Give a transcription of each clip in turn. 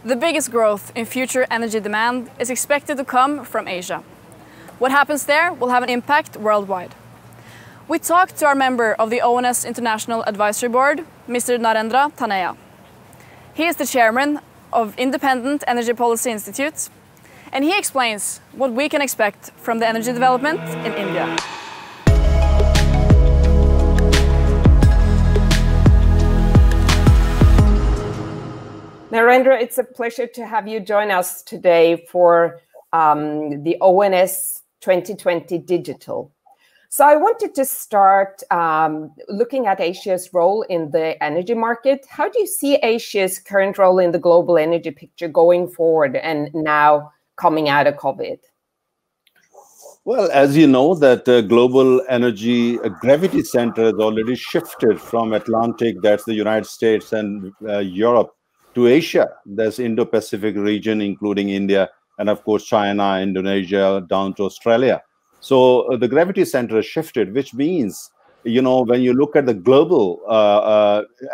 The biggest growth in future energy demand is expected to come from Asia. What happens there will have an impact worldwide. We talked to our member of the ONS International Advisory Board, Mr. Narendra Taneja. He is the chairman of Independent Energy Policy Institute, and he explains what we can expect from the energy development in India. Narendra, it's a pleasure to have you join us today for the ONS 2020 Digital. So I wanted to start looking at Asia's role in the energy market. How do you see Asia's current role in the global energy picture going forward and now coming out of COVID? Well, as you know, that global energy gravity center has already shifted from Atlantic, that's the United States and Europe, to Asia. There's Indo-Pacific region, including India, and of course, China, Indonesia, down to Australia. So the gravity center has shifted, which means, you know, when you look at the global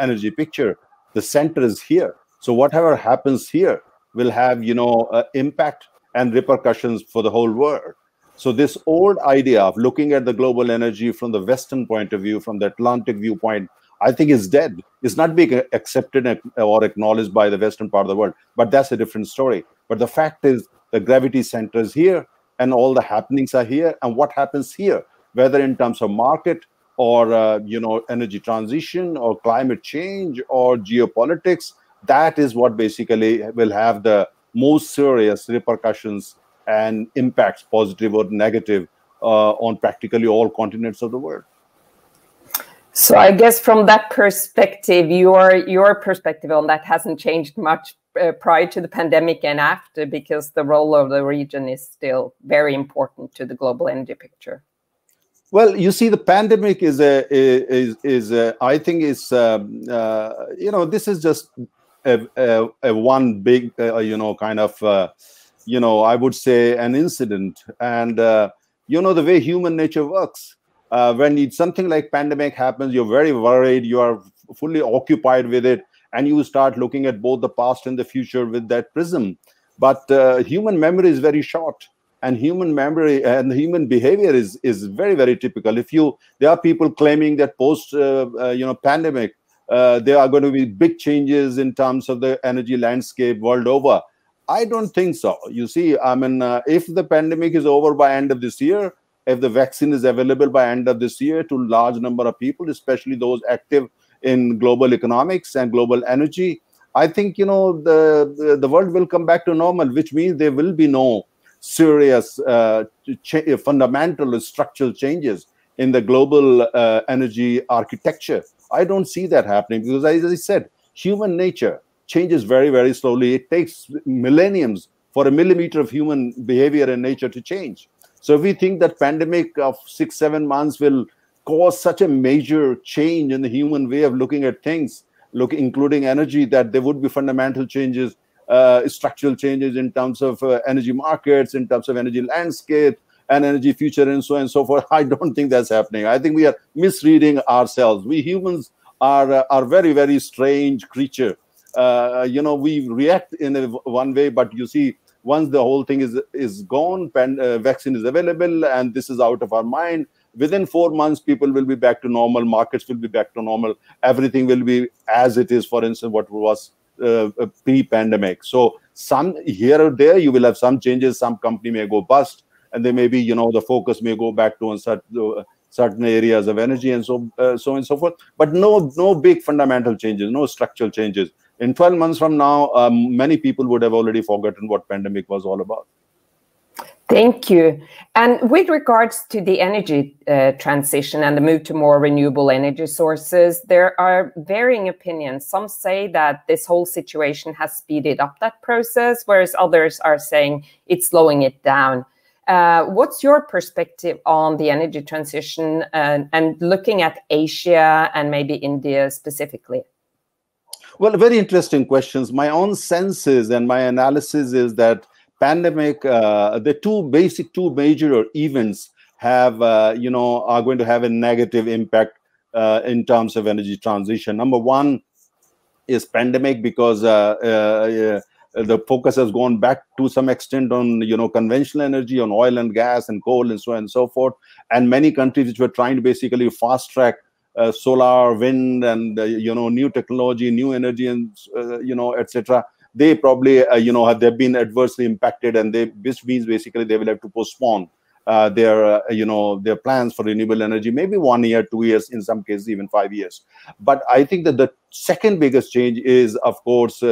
energy picture, the center is here. So whatever happens here will have, you know, impact and repercussions for the whole world. So this old idea of looking at the global energy from the Western point of view, from the Atlantic viewpoint, I think is dead. It's not being accepted or acknowledged by the Western part of the world, but that's a different story. But the fact is the gravity center is here and all the happenings are here. And what happens here, whether in terms of market or, you know, energy transition or climate change or geopolitics, that is what basically will have the most serious repercussions and impacts, positive or negative, on practically all continents of the world. So I guess from that perspective, your perspective on that hasn't changed much prior to the pandemic and after, because the role of the region is still very important to the global energy picture. Well, you see, the pandemic is I think is you know, this is just a one big you know, kind of you know, I would say an incident, and you know the way human nature works. When something like pandemic happens, you're very worried, you are fully occupied with it, and you start looking at both the past and the future with that prism. But human memory is very short, and human memory and human behavior is very, very typical. There are people claiming that post you know, pandemic, there are going to be big changes in terms of the energy landscape world over. I don't think so. You see, I mean, if the pandemic is over by end of this year, if the vaccine is available by end of this year to a large number of people, especially those active in global economics and global energy, I think, you know, the world will come back to normal, which means there will be no serious fundamental structural changes in the global energy architecture. I don't see that happening because, as I said, human nature changes very, very slowly. It takes millenniums for a millimeter of human behavior and nature to change. So if we think that pandemic of 6-7 months will cause such a major change in the human way of looking at things, including energy, that there would be fundamental changes, structural changes in terms of energy markets, in terms of energy landscape and energy future and so on and so forth, I don't think that's happening. I think we are misreading ourselves. We humans are very, very strange creature. You know, we react in one way, but you see, once the whole thing is gone, vaccine is available, and this is out of our mind, within 4 months, people will be back to normal, markets will be back to normal, everything will be as it is, for instance, what was pre-pandemic. So some here or there, you will have some changes, some company may go bust, and they may be, you know, the focus may go back to certain areas of energy and so on and so forth, but no big fundamental changes, no structural changes. In 12 months from now, many people would have already forgotten what pandemic was all about. Thank you. And with regards to the energy transition and the move to more renewable energy sources, there are varying opinions. Some say that this whole situation has speeded up that process, whereas others are saying it's slowing it down. What's your perspective on the energy transition and looking at Asia and maybe India specifically? Well, very interesting questions. My own senses and my analysis is that pandemic, the two major events have, you know, are going to have a negative impact in terms of energy transition. Number one is pandemic, because The focus has gone back to some extent on, conventional energy, on oil and gas and coal and so on and so forth. And many countries which were trying to basically fast track solar, wind, and new technology, new energy, and etc. They probably they've been adversely impacted, and which means basically they will have to postpone their plans for renewable energy, maybe 1 year, 2 years, in some cases even 5 years. But I think that the second biggest change is, of course,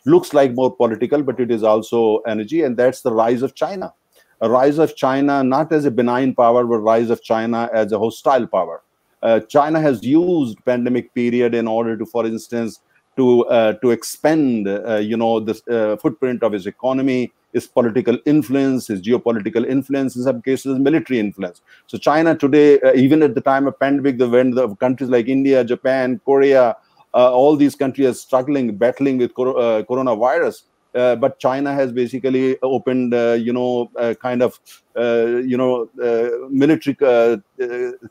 looks like more political, but it is also energy, and that's the rise of China. A rise of China not as a benign power, but rise of China as a hostile power. China has used pandemic period in order to, for instance, to expand the footprint of its economy, its political influence, its geopolitical influence, in some cases military influence. So China today, even at the time of pandemic, when the countries like India, Japan, Korea, all these countries are struggling, battling with coronavirus. But China has basically opened, military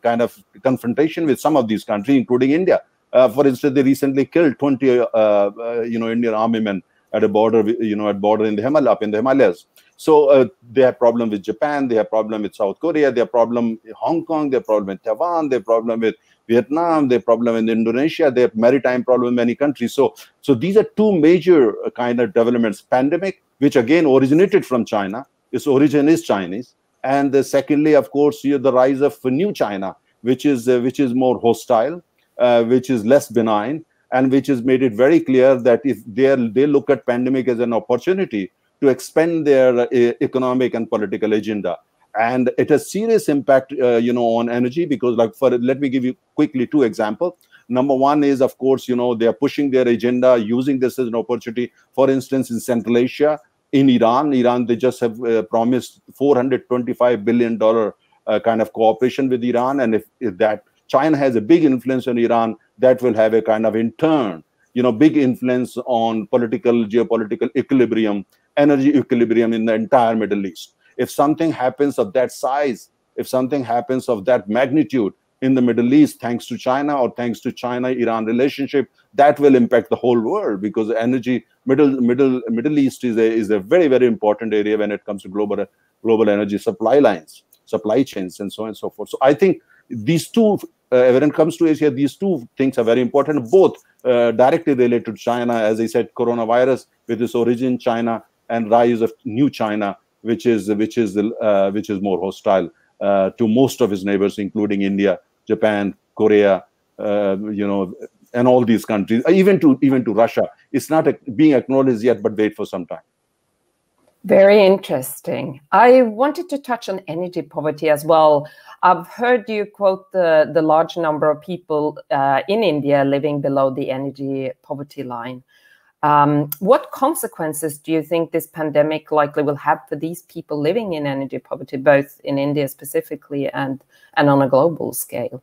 kind of confrontation with some of these countries, including India. For instance, they recently killed 20, Indian army men at a border, border in up in the Himalayas. So they have problem with Japan, they have problem with South Korea, they have problem with Hong Kong, they have problem with Taiwan, they have problem with Vietnam, they have problem in Indonesia, they have maritime problem in many countries. So these are two major kind of developments. Pandemic, which again originated from China, its origin is Chinese. And secondly, of course, the rise of new China, which is more hostile, which is less benign, and which has made it very clear that if they look at pandemic as an opportunity to expand their economic and political agenda. And it has serious impact, on energy, because let me give you quickly two examples. Number one is, of course, they are pushing their agenda, using this as an opportunity. For instance, in Central Asia, in Iran, they just have promised $425 billion kind of cooperation with Iran. And if that China has a big influence on Iran, that will have a kind of, in turn, big influence on geopolitical equilibrium, energy equilibrium in the entire Middle East. If something happens of that size, if something happens of that magnitude in the Middle East, thanks to China or thanks to China-Iran relationship, that will impact the whole world, because energy, Middle East is a very, very important area when it comes to global energy supply lines, supply chains, and so on and so forth. So I think these two, when it comes to Asia, these two things are very important, both directly related to China, as I said, coronavirus with its origin China, and rise of new China, which is more hostile to most of its neighbors, including India, Japan, Korea, and all these countries, even to Russia. It's not being acknowledged yet, but wait for some time. Very interesting. I wanted to touch on energy poverty as well. I've heard you quote the large number of people in India living below the energy poverty line. What consequences do you think this pandemic likely will have for these people living in energy poverty, both in India specifically and on a global scale?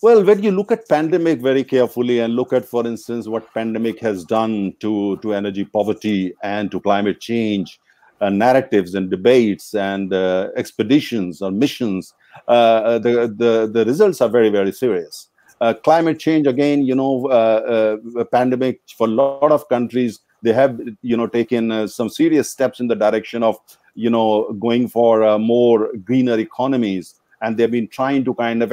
Well, when you look at pandemic very carefully and look at, for instance, what pandemic has done to energy poverty and to climate change narratives and debates and expeditions or missions, the results are very, very serious. Climate change, again, a pandemic for a lot of countries, they have, taken some serious steps in the direction of, going for more greener economies. And they've been trying to kind of,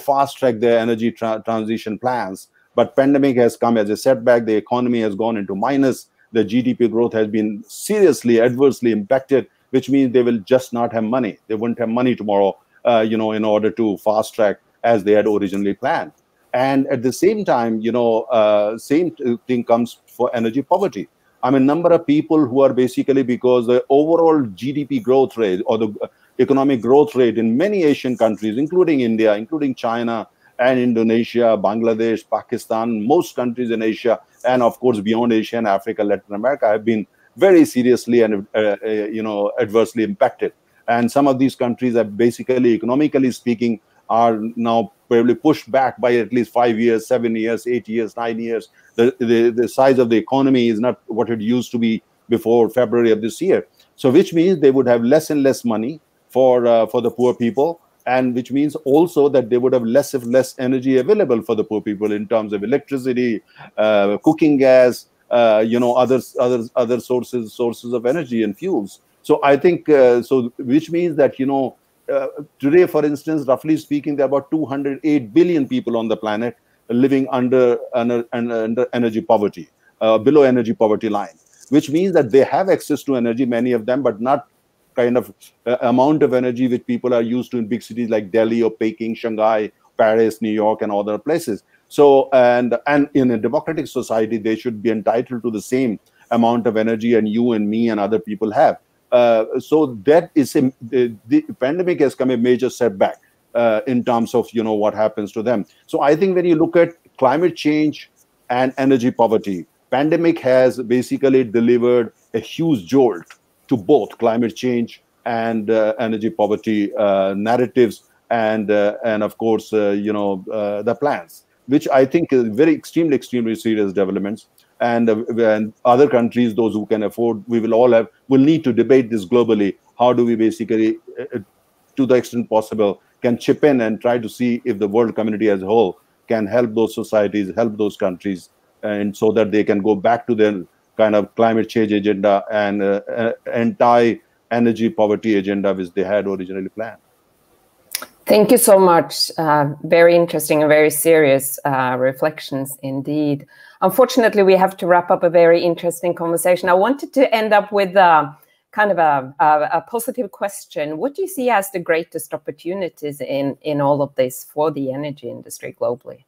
fast track their energy transition plans. But pandemic has come as a setback. The economy has gone into minus. The GDP growth has been seriously, adversely impacted, which means they will just not have money. They won't have money tomorrow, in order to fast track as they had originally planned. And at the same time, same thing comes for energy poverty. I mean, number of people who are basically, because the overall GDP growth rate or the economic growth rate in many Asian countries, including India, including China and Indonesia, Bangladesh, Pakistan, most countries in Asia, and of course beyond Asia and Africa, Latin America, have been very seriously and adversely impacted. And some of these countries are basically, economically speaking, are now probably pushed back by at least 5 years, 7 years, 8 years, 9 years. The size of the economy is not what it used to be before February of this year. So which means they would have less and less money for the poor people, and which means also that they would have less energy available for the poor people in terms of electricity, cooking gas, other sources of energy and fuels. So I think which means that today, for instance, roughly speaking, there are about 208 billion people on the planet living under energy poverty, below energy poverty line, which means that they have access to energy, many of them, but not kind of amount of energy which people are used to in big cities like Delhi or Peking, Shanghai, Paris, New York, and other places. So, and in a democratic society, they should be entitled to the same amount of energy and you and me and other people have. So that is the pandemic has come a major setback in terms of what happens to them. So I think when you look at climate change and energy poverty, pandemic has basically delivered a huge jolt to both climate change and energy poverty narratives and of course the plans, which I think is very extremely serious developments. And other countries, those who can afford, will need to debate this globally. How do we basically, to the extent possible, can chip in and try to see if the world community as a whole can help those societies, help those countries, and so that they can go back to their kind of climate change agenda and anti-energy poverty agenda which they had originally planned. Thank you so much. Very interesting and very serious reflections indeed. Unfortunately, we have to wrap up a very interesting conversation. I wanted to end up with kind of a positive question. What do you see as the greatest opportunities in all of this for the energy industry globally?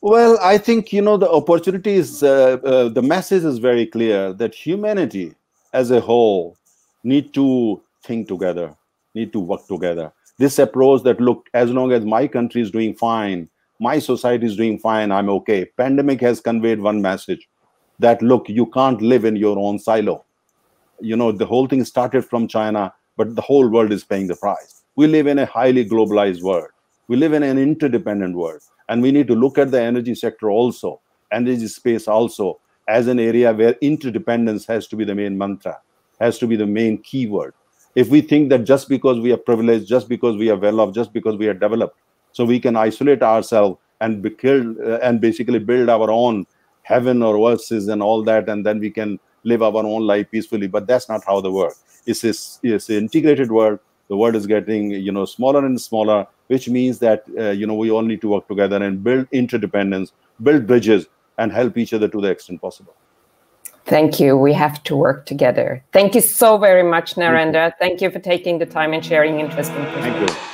Well, I think, the opportunity is, the message is very clear that humanity as a whole need to think together, need to work together. This approach that, look, as long as my country is doing fine, my society is doing fine, I'm okay. Pandemic has conveyed one message that, look, you can't live in your own silo. The whole thing started from China, but the whole world is paying the price. We live in a highly globalized world. We live in an interdependent world. And we need to look at the energy sector also, energy space also, as an area where interdependence has to be the main mantra, has to be the main keyword. If we think that just because we are privileged, just because we are well off, just because we are developed, so we can isolate ourselves and be killed and basically build our own heaven or oasis and all that, and then we can live our own life peacefully. But that's not how the world. It's an integrated world. The world is getting smaller and smaller, which means that we all need to work together and build interdependence, build bridges, and help each other to the extent possible. Thank you. We have to work together. Thank you so very much, Narendra. Thank you for taking the time and sharing interesting perspectives. Thank you.